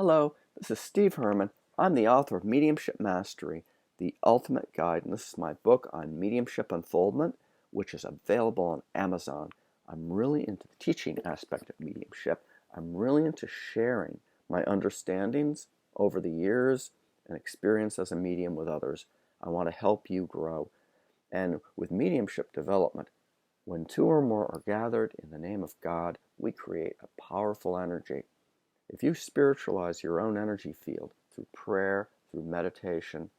Hello, this is Steve Hermann. I'm the author of Mediumship Mastery, the Ultimate Guide, and this is my book on mediumship unfoldment, which is available on Amazon. I'm really into the teaching aspect of mediumship. I'm really into sharing my understandings over the years and experience as a medium with others. I want to help you grow. And with mediumship development, when two or more are gathered in the name of God, we create a powerful energy. If you spiritualize your own energy field through prayer, through meditation,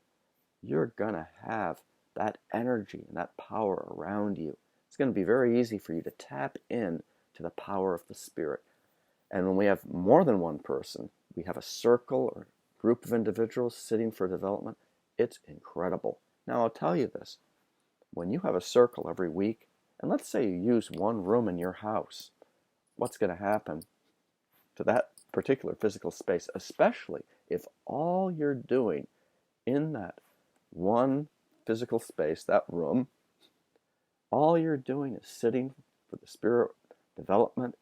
you're going to have that energy and that power around you. It's going to be very easy for you to tap in to the power of the Spirit. And when we have more than one person, we have a circle or group of individuals sitting for development, it's incredible. Now, I'll tell you this. When you have a circle every week, and let's say you use one room in your house, what's going to happen to that particular physical space, especially if all you're doing in that one physical space, that room, all you're doing is sitting for the spirit development,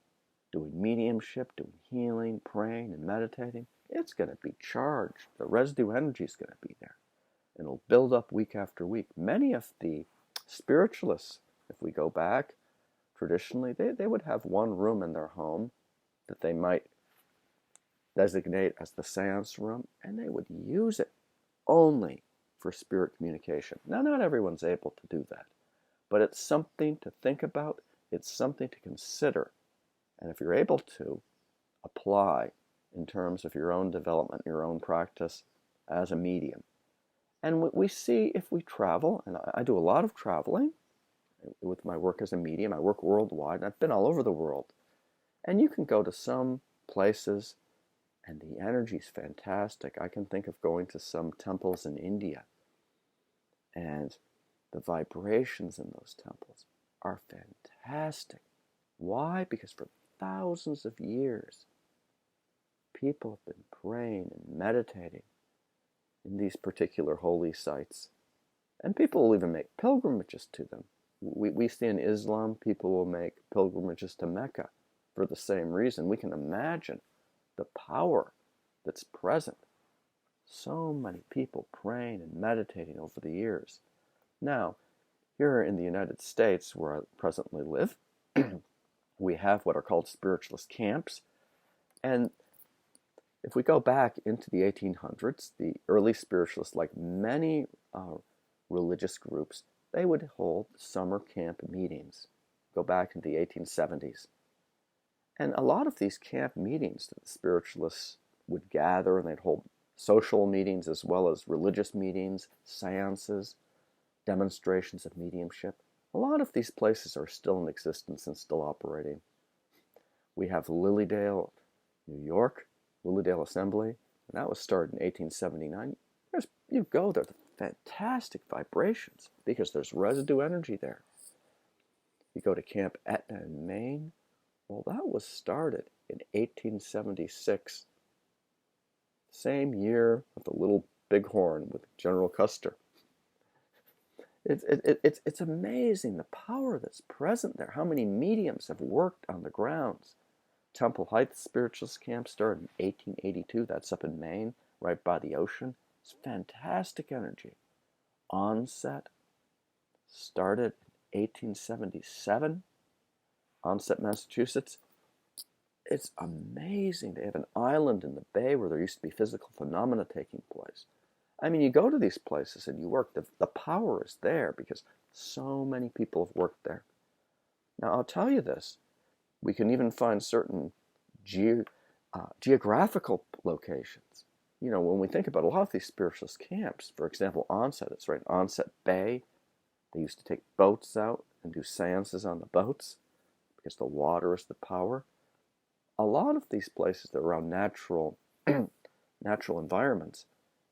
doing mediumship, doing healing, praying, and meditating, it's going to be charged. The residue energy is going to be there. And it'll build up week after week. Many of the spiritualists, if we go back, traditionally, they would have one room in their home that they might designate as the seance room, and they would use it only for spirit communication. Now, not everyone's able to do that, but it's something to think about. It's something to consider. And if you're able to apply in terms of your own development, your own practice as a medium. And what we see if we travel, and I do a lot of traveling with my work as a medium. I work worldwide, and I've been all over the world. And you can go to some places and the energy's fantastic. I can think of going to some temples in India, and the vibrations in those temples are fantastic. Why? Because for thousands of years, people have been praying and meditating in these particular holy sites. And people will even make pilgrimages to them. We see in Islam, people will make pilgrimages to Mecca for the same reason. We can imagine the power that's present. So many people praying and meditating over the years. Now, here in the United States, where I presently live, we have what are called spiritualist camps. And if we go back into the 1800s, the early spiritualists, like many religious groups, they would hold summer camp meetings. Go back into the 1870s. And a lot of these camp meetings that the spiritualists would gather, and they'd hold social meetings as well as religious meetings, seances, demonstrations of mediumship. A lot of these places are still in existence and still operating. We have Lilydale, New York, Lilydale Assembly, and that was started in 1879. You go there, the fantastic vibrations, because there's residue energy there. You go to Camp Etna in Maine. Well, that was started in 1876, same year of the Little Bighorn with General Custer. It's amazing the power that's present there. How many mediums have worked on the grounds? Temple Heights Spiritualist Camp started in 1882. That's up in Maine, right by the ocean. It's fantastic energy. Onset started in 1877. Onset, Massachusetts. It's amazing. They have an island in the bay where there used to be physical phenomena taking place. I mean, you go to these places and you work. The power is there because so many people have worked there. Now, I'll tell you this. We can even find certain geographical locations. You know, when we think about a lot of these spiritualist camps, for example, Onset, it's right in Onset Bay. They used to take boats out and do seances on the boats because the water is the power. A lot of these places that are around natural environments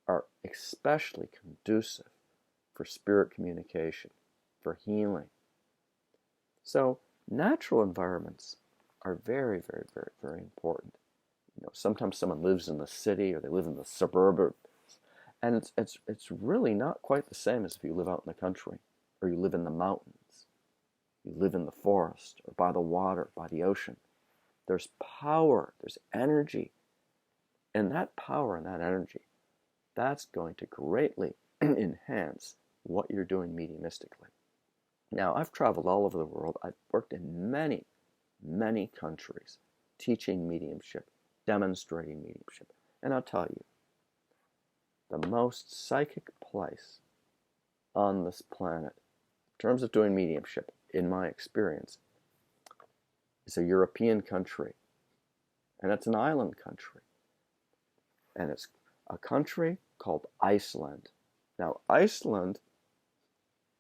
are especially conducive for spirit communication, for healing. So natural environments are very, very, very, very important. You know, sometimes someone lives in the city or they live in the suburbs, and it's really not quite the same as if you live out in the country or you live in the mountains, you live in the forest or by the water, by the ocean. There's power, there's energy And that power and that energy, that's going to greatly enhance what you're doing mediumistically. Now, I've traveled all over the world. I've worked in many, many countries teaching mediumship, demonstrating mediumship. And I'll tell you, the most psychic place on this planet, in terms of doing mediumship, in my experience, is a European country. And it's an island country. And it's a country called Iceland. Now, Iceland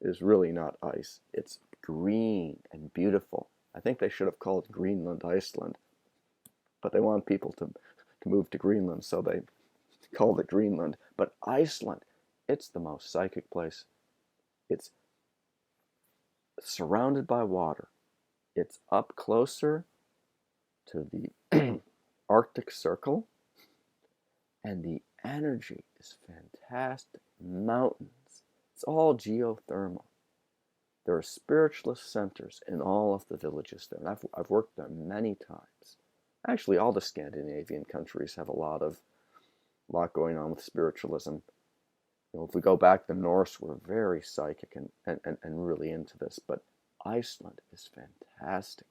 is really not ice. It's green and beautiful. I think they should have called Greenland Iceland. But they want people to move to Greenland, so they called it Greenland. But Iceland, it's the most psychic place. It's surrounded by water. It's up closer to the Arctic Circle. And the energy is fantastic. Mountains. It's all geothermal. There are spiritualist centers in all of the villages there. And I've worked there many times. Actually, all the Scandinavian countries have a lot going on with spiritualism. If we go back, the Norse were very psychic and really into this. But Iceland is fantastic.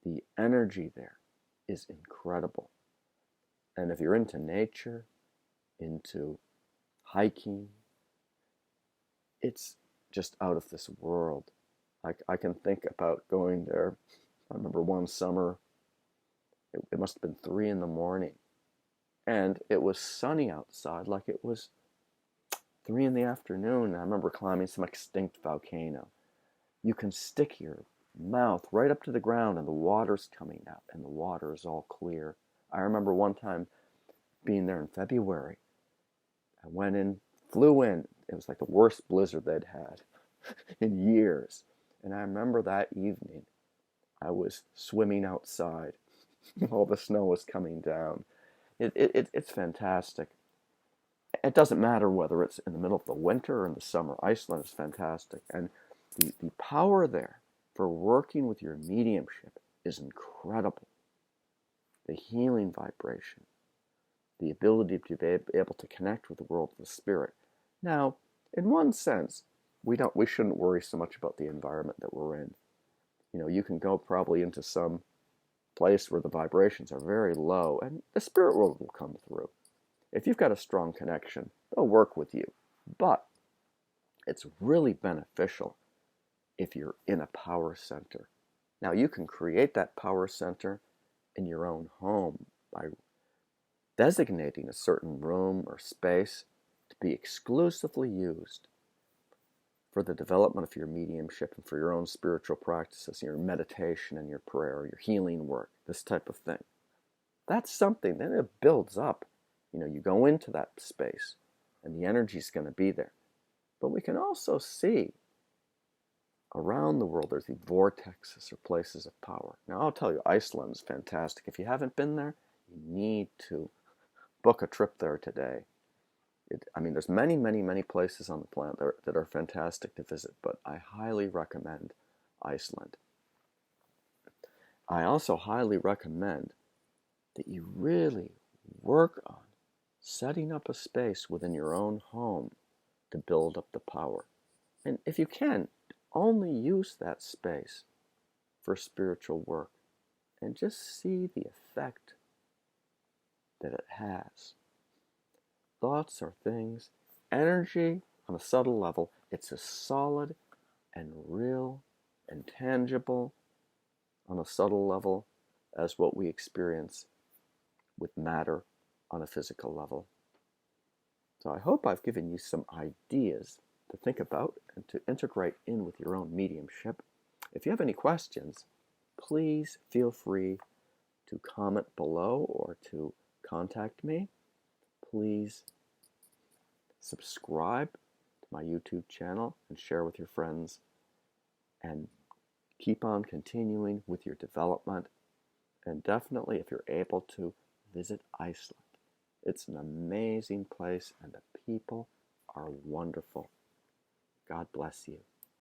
The energy there is incredible. And if you're into nature, into hiking, it's just out of this world. I can think about going there. I remember one summer, it must have been 3 a.m, and it was sunny outside like it was 3 p.m. I remember climbing some extinct volcano. You can stick your mouth right up to the ground and the water's coming up, and the water is all clear. I remember one time being there in February. I went in, flew in. It was like the worst blizzard they'd had in years. And I remember that evening, I was swimming outside. All the snow was coming down. It's fantastic. It doesn't matter whether it's in the middle of the winter or in the summer. Iceland is fantastic. And the power there for working with your mediumship is incredible. The healing vibration, the ability to be able to connect with the world of the spirit. Now, in one sense, we shouldn't worry so much about the environment that we're in. You can go probably into some place where the vibrations are very low, and the spirit world will come through. If you've got a strong connection, they'll work with you. But it's really beneficial if you're in a power center. Now, you can create that power center in your own home by designating a certain room or space to be exclusively used for the development of your mediumship and for your own spiritual practices, your meditation and your prayer, your healing work, this type of thing. That's something, then it builds up. You go into that space and the energy's going to be there. But we can also see around the world there's the vortexes or places of power. Now, I'll tell you, Iceland is fantastic. If you haven't been there, you need to book a trip there today. There's many, many, many places on the planet that are fantastic to visit, but I highly recommend Iceland. I also highly recommend that you really work on setting up a space within your own home to build up the power. And if you can, only use that space for spiritual work and just see the effect that it has. Thoughts are things, energy on a subtle level, it's as solid and real and tangible on a subtle level as what we experience with matter on a physical level. So I hope I've given you some ideas to think about and to integrate in with your own mediumship. If you have any questions, please feel free to comment below or to contact me. Please subscribe to my YouTube channel and share with your friends, and keep on continuing with your development. And definitely, if you're able to, visit Iceland. It's an amazing place and the people are wonderful. God bless you.